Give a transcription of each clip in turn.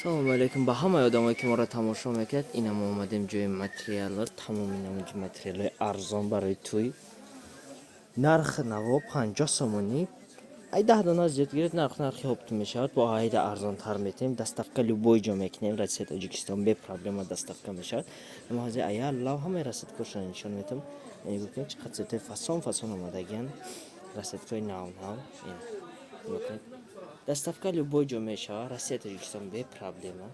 Салом алейкум. Ба ҳамаи одамое ки моро тамошо мекунед, ина мо омадем ҷои материалро, тамоми намуди материалҳои арзон барои тӯй. Нархи наво 50 сомонӣ. Ай 10 дона зиёд гиред, нархи ҳопту мешавад. Бо айда арзонтар метем. Доставка любой ҷо мекунем. Россия, Тоҷикистон бе проблема доставка мешавад. Ама ҳозир ая лав ҳамаи расидкошро нишон метавам. Бубинед чӣ қадр сетаи фасон омадагиян. Расидкои нав. Бубинед. Доставка любой ҷо мешавад. Россия, Тоҷикистон бе проблема.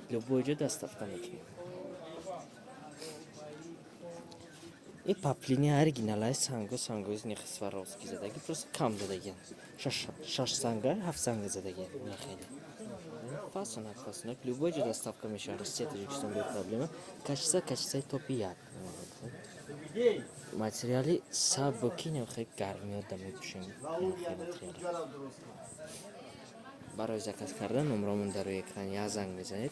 Любой ҷо доставка мекунем. И паплини оригиналай сангои нехи Сваровски задаги, просто кам задагиян. 6 санга, 7 санга задагиян. Нехели. Фасонак. Любой ҷо доставка мешавад. Россия, Тоҷикистон бе проблема. Качество топи як. Материали сабуки нехи гармиёда мепӯшем. Барои заказ кардан номромон дар рӯи экран я занг мезанед.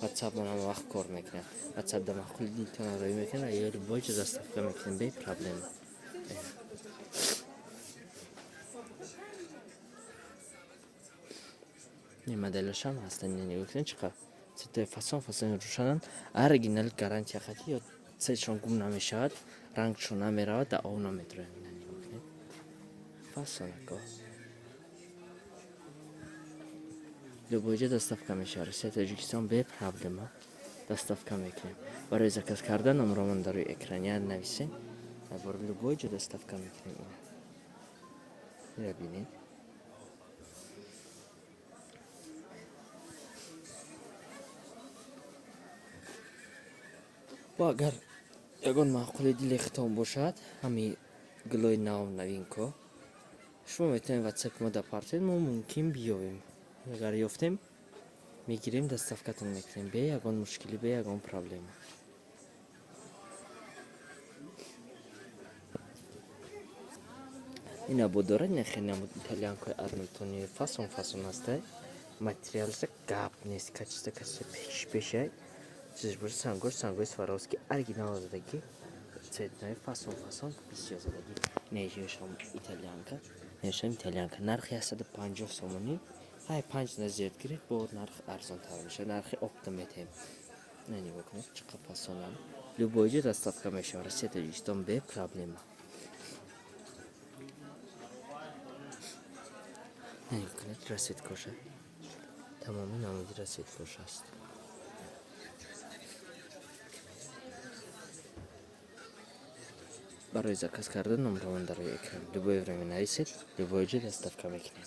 WhatsApp нам вақт кор мекунад. WhatsApp да махкули дилтон рӯй мекунад. Я любой ҷо доставка мекунем бе проблема. Не моделашам ҳастан, не нигоҳ чиқа. Сетаи фасон рӯшанан. Оригинал гарантия хати ё цветшон гум намешавад, рангшон намеравад, да об наметрояд. Фасонако. Любой ҷо доставка мешавад. Россия, Тоҷикистон бе проблема доставка мекунем. Барои заказ кардан номромон дар рӯи экран я нависем. Бар любой ҷо доставка мекунем. Ина бинед. ва агар ягон маъқули дили хитон бошад, ҳами гулои новинко, шумо метавонед WhatsApp мо да партед, мо мумкин биёвем. Агар ёфтем, мегирем, доставкатон мекунем бе ягон мушкилӣ, бе ягон проблема. Ина бодора нехе намуд итальянкои арнатони фасон ҳастай. Материалса гап нест, качество пешай. Чизиш боша сангои Сваровски оригинал задаги. Цветной фасон бисёр задаги. Нешам итальянка. Нархи 150 сомонӣ. Ҳай 5 на зиёд гиред, бо нарх арзонтар мешавад. Нархи опта метем. Не нигоҳ кунед, чӣ қадр фасонам. Любой ҷо доставка мешавад. Россия, Тоҷикистон бе проблема. Не нигоҳ кунед, расидкоша. Тамоми намуди расидкоша аст. Барои заказ кардан номромон дар рӯи экран. Любое время нависед, любое ҷо доставка мекунем.